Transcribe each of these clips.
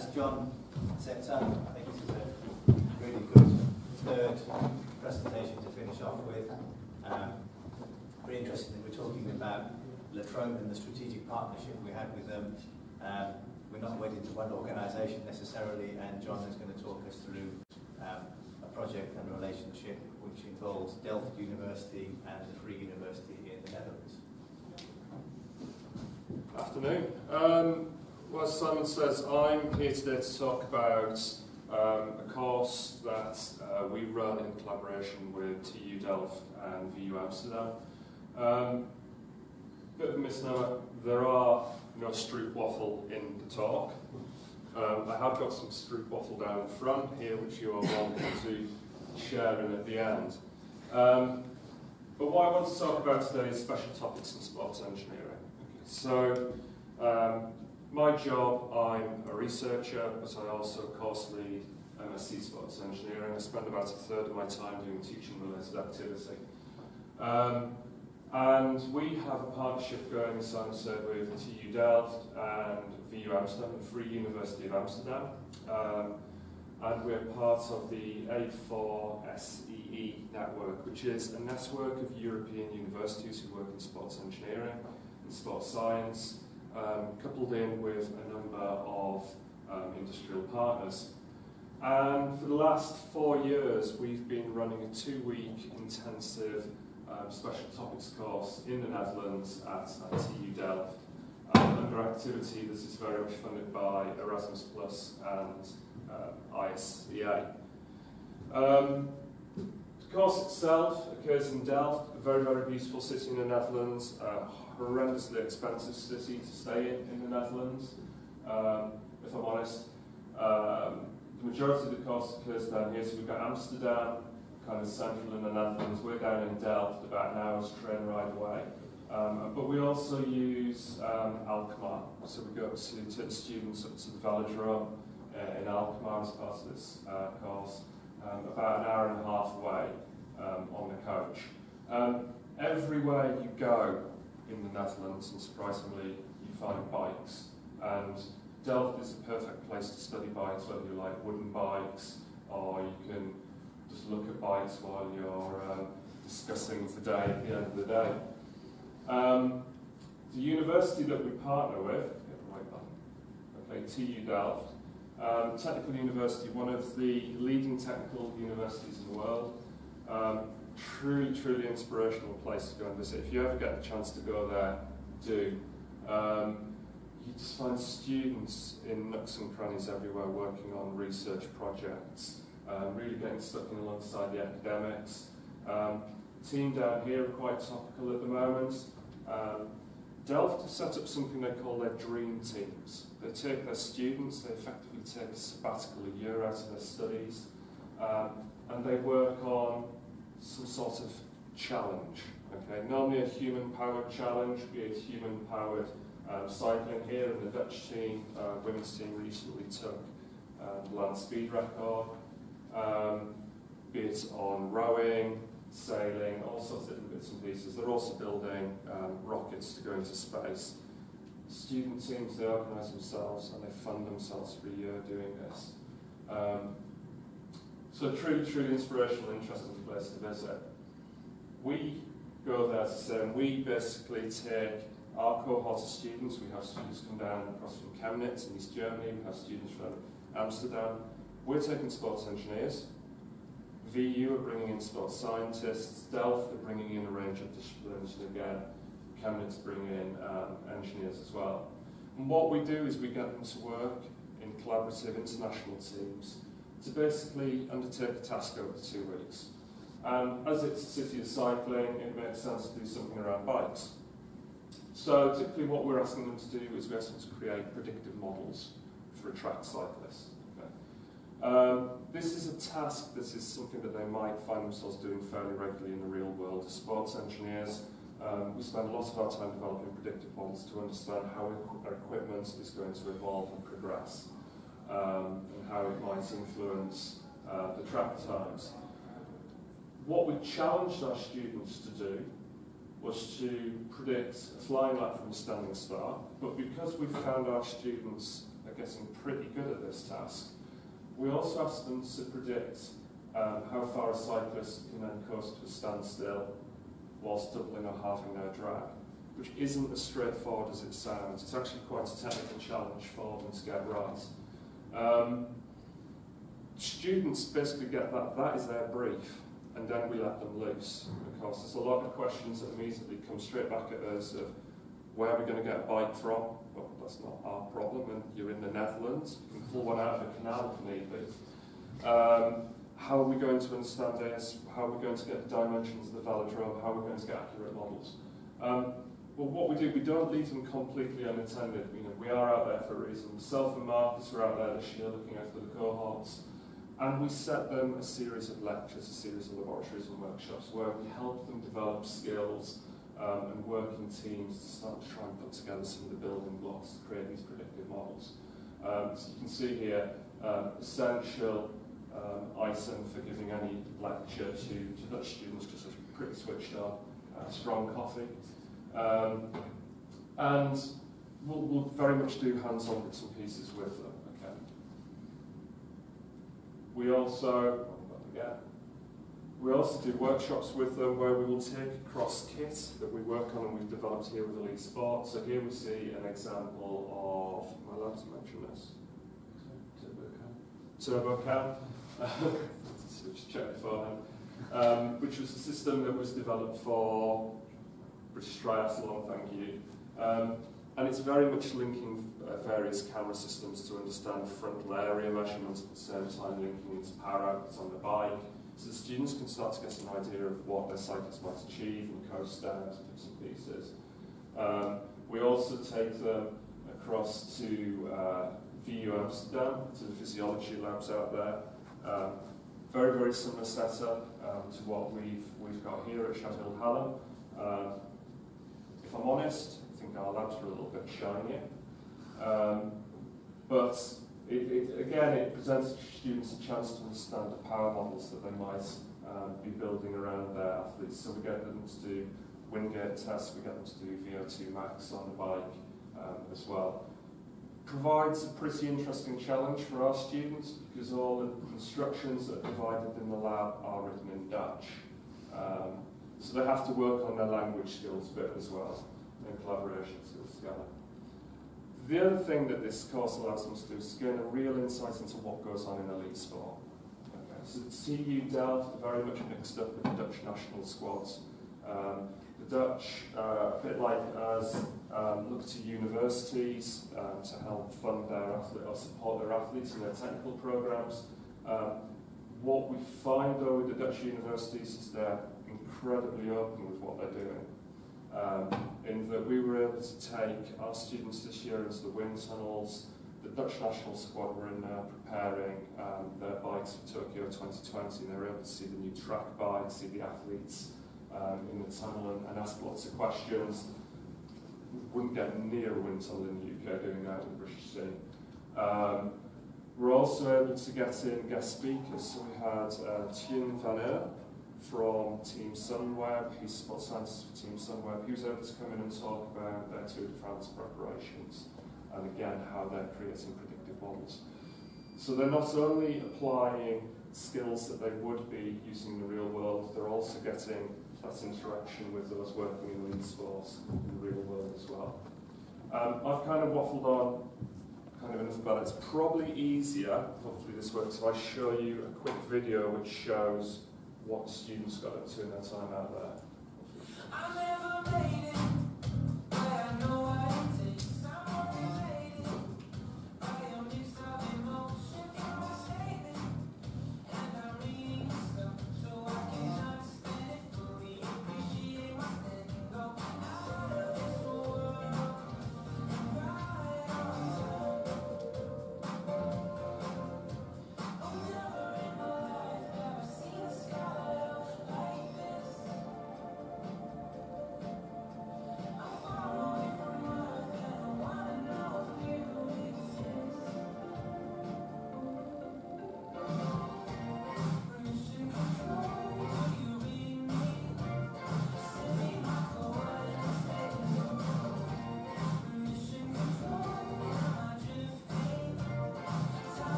as John sets up, I think this is a really good third presentation to finish off with. Very interesting that we're talking about La Trobe and the strategic partnership we had with them. We're not wedded to one organisation necessarily, and John is going to talk us through a project and a relationship which involves Delft University and the Vrije University in the Netherlands. Afternoon. Well, as Simon says, I'm here today to talk about a course that we run in collaboration with TU Delft and VU Amsterdam. Bit of a misnomer, there are no stroopwafle in the talk. I have got some stroopwafle down in front here, which you are welcome to share in at the end. But what I want to talk about today is special topics in sports engineering. So, my job, I'm a researcher, but I also course lead MSc Sports Engineering. I spend about a third of my time doing teaching-related activity. And we have a partnership going, as Simon said, with TU Delft and VU Amsterdam, the Vrije Universiteit Amsterdam. And we're part of the A4SEE network, which is a network of European universities who work in sports engineering and sports science, coupled in with a number of industrial partners. And for the last 4 years, we've been running a 2-week intensive special topics course in the Netherlands at TU Delft, under activity that is very much funded by Erasmus Plus and ISEA. The course itself occurs in Delft, a very, very beautiful city in the Netherlands, a horrendously expensive city to stay in the Netherlands, if I'm honest. The majority of the course occurs down here, so we've got Amsterdam, kind of central in the Netherlands. We're down in Delft, about an hour's train ride away. But we also use Alkmaar, so we go to take the students up to the velodrome in Alkmaar as part of this course, about an hour and a half away on the coach. Everywhere you go in the Netherlands, and surprisingly, you find bikes. And Delft is a perfect place to study bikes, whether you like wooden bikes, or you can just look at bikes while you're discussing the day at the end of the day. The university that we partner with, TU Delft, technical university, one of the leading technical universities in the world. Truly, truly inspirational place to go and visit. If you ever get the chance to go there, do. You just find students in nooks and crannies everywhere working on research projects, really getting stuck in alongside the academics. The team down here are quite topical at the moment. Delft have set up something they call their dream teams. They take their students, they effectively take a sabbatical a year out of their studies, and they work on some sort of challenge. Okay? Normally a human-powered challenge, be it human-powered cycling here, and the Dutch team, women's team recently took the land speed record, be it on rowing, sailing, all sorts of different bits and pieces. They're also building rockets to go into space. Student teams, they organise themselves and they fund themselves for a year doing this. So truly, truly inspirational, interesting place to visit. We go there to say, and we basically take our cohort of students. We have students come down across from Chemnitz in East Germany, we have students from Amsterdam. We're taking sports engineers. VU are bringing in sports scientists, Delft are bringing in a range of disciplines, and again, Chemnitz bring in engineers as well. And what we do is we get them to work in collaborative international teams to basically undertake a task over 2 weeks. And as it's a city of cycling, it makes sense to do something around bikes. So typically what we're asking them to do is we ask them to create predictive models for a track cyclist. This is a task that is something that they might find themselves doing fairly regularly in the real world. As sports engineers, we spend a lot of our time developing predictive models to understand how our equipment is going to evolve and progress, and how it might influence the track times. What we challenged our students to do was to predict a flying lap from a standing start, but because we found our students are getting pretty good at this task. We also asked them to predict how far a cyclist can then coast to a standstill whilst doubling or halving their drag, which isn't as straightforward as it sounds. It's actually quite a technical challenge for them to get right. Students basically get that is their brief, and then we let them loose. Of course, there's a lot of questions that immediately come straight back at us of where are we going to get a bike from? Well, that's not our problem, and you're in the Netherlands, you can pull one out of a canal if need be. How are we going to understand this? How are we going to get the dimensions of the velodrome? How are we going to get accurate models? Well, what we do, we don't leave them completely unattended. You know, we are out there for a reason. Myself and Marcus were out there this year looking after the cohorts, and we set them a series of lectures, a series of laboratories and workshops where we help them develop skills and work in teams to start to try and put together some of the building blocks to create these predictive models. So you can see here, essential item for giving any lecture to Dutch students, because they're pretty switched on, strong coffee. And we'll very much do hands-on bits and pieces with them. Okay. We also do workshops with them where we will take across kit that we work on and we've developed here with Elite Sport. So here we see an example of, am I allowed to mention this? TurboCam. Just check beforehand. Which was a system that was developed for British Triathlon, thank you. And it's very much linking various camera systems to understand frontal area measurements at the same time linking into power outputs on the bike, so the students can start to get an idea of what their cyclists might achieve and coast down to bits and pieces. We also take them across to Vrije Amsterdam, to the physiology labs out there. Very, very similar setup to what we've got here at Sheffield Hallam. If I'm honest, I think our labs are a little bit shinier. But again, it presents students a chance to understand the power models that they might be building around their athletes. So we get them to do Wingate tests, we get them to do VO2 max on the bike as well. Provides a pretty interesting challenge for our students because all the instructions that are provided in the lab are written in Dutch. So they have to work on their language skills a bit as well, and collaboration skills together. The other thing that this course allows them to do is to gain a real insight into what goes on in elite sport. Okay, so TU Delft are very much mixed up with the Dutch national squads. The Dutch, a bit like us, look to universities to help fund their or support their athletes in their technical programs. What we find though with the Dutch universities is they're incredibly open with what they're doing. In that we were able to take our students this year into the wind tunnels. The Dutch national squad were in there preparing their bikes for Tokyo 2020, and they were able to see the new track bikes, see the athletes in the tunnel and ask lots of questions. We wouldn't get near a wind tunnel in the UK doing that in the British scene. We're also able to get in guest speakers, so we had Thien van Eur from Team Sunweb, he's a sports scientist for Team Sunweb. He was able to come in and talk about their Tour de France preparations and again how they're creating predictive models. So they're not only applying skills that they would be using in the real world, they're also getting that interaction with those working in elite sports in the real world as well. I've kind of waffled on kind of enough about it. It's probably easier, hopefully this works, if I show you a quick video which shows what the students got up to in their time out there. I never made it, but I know what it takes. I'm motivated by a mix of emotion and mistakes, and I'm reading stuff so I can understand it fully, appreciate my standing, go out of this world.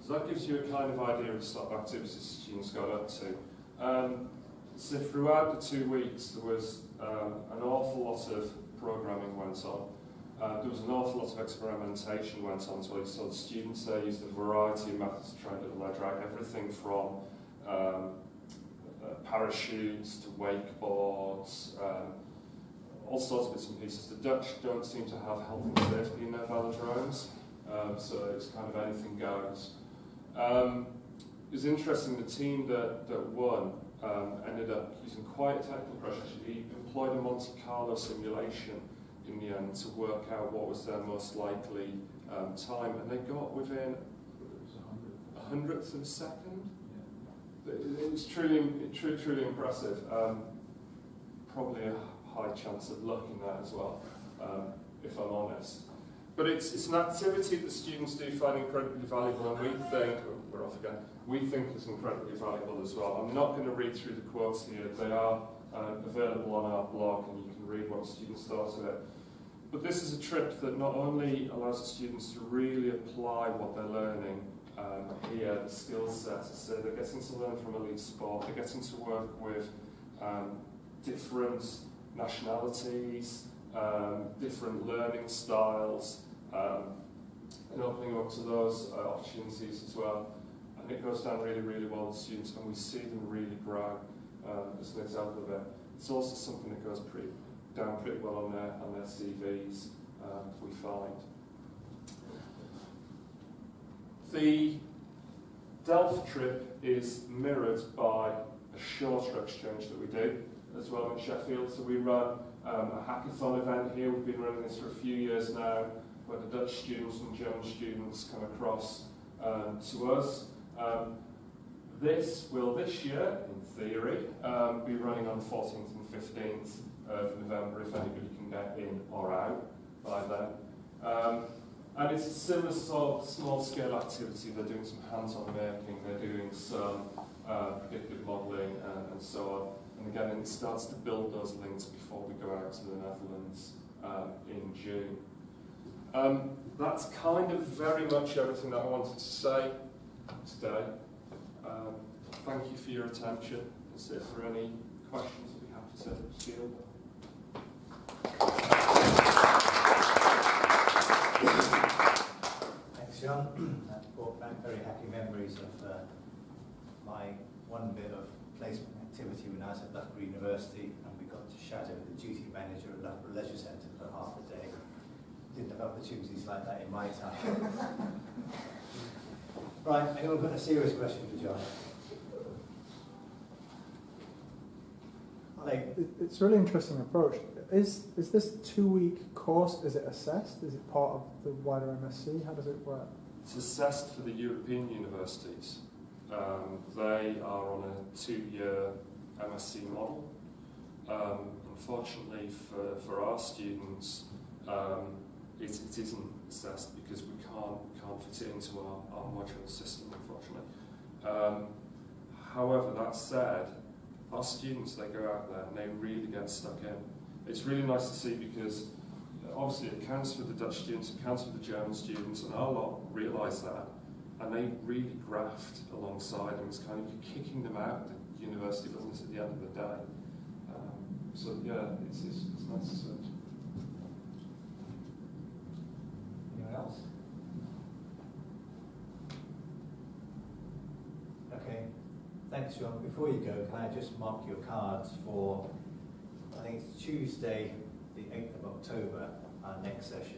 So that gives you a kind of idea of the sort of activities students got up to. So throughout the 2 weeks, there was an awful lot of programming went on. There was an awful lot of experimentation went on as well. So the students there used a variety of methods to try and get the ledger out. Everything from parachutes to wakeboards, all sorts of bits and pieces. The Dutch don't seem to have health and safety in their velodromes, so it's kind of anything goes. It was interesting, the team that won ended up using quite a technical approach. Actually, employed a Monte Carlo simulation in the end to work out what was their most likely time, and they got within a hundredth of a second. Yeah. It was truly impressive. Probably a high chance of luck in that as well, if I'm honest. But it's an activity that students do find incredibly valuable, and we think, we're off again, we think is incredibly valuable as well. I'm not going to read through the quotes here. They are available on our blog, and you can read what students thought of it. But this is a trip that not only allows the students to really apply what they're learning here, the skill sets, so they're getting to learn from elite sport, they're getting to work with different nationalities, different learning styles, and opening up to those opportunities as well. And it goes down really, really well with students, and we see them really grow as an example of it. It's also something that goes down pretty well on their CVs, we find. The Delft trip is mirrored by a shorter exchange that we do as well in Sheffield. So we run a hackathon event here. We've been running this for a few years now, where the Dutch students and German students come across to us. This will, this year, in theory, be running on the 14th and 15th of November, if anybody can get in or out by then. And it's a similar sort of small-scale activity. They're doing some hands-on making, they're doing some predictive modelling and so on. And again, it starts to build those links before we go out to the Netherlands in June. That's kind of very much everything that I wanted to say today. Thank you for your attention. If there are any questions, I'll be happy to field them. Thanks, John. That brought back very happy memories of my one bit of placement activity when I was at Vrije University, and we got to shadow the duty manager at Loughborough Leisure Centre for half a day. Didn't have opportunities like that in my time. Right, anyone got a serious question for John? It's a really interesting approach. Is this 2-week course, is it assessed? Is it part of the wider MSc? How does it work? It's assessed for the European universities. They are on a 2-year MSc model. Unfortunately for our students, it isn't assessed because we can't fit it into our modular system, unfortunately. However, that said, our students, they go out there and they really get stuck in. It's really nice to see because obviously it counts for the Dutch students, it counts for the German students, and our lot realise that, and they really graft alongside them. It's kind of kicking them out of the university business at the end of the day. So yeah, it's nice to see. Anyone else? Okay. Thanks, John. Before you go, can I just mark your cards for, I think it's Tuesday, the 8th of October, our next session.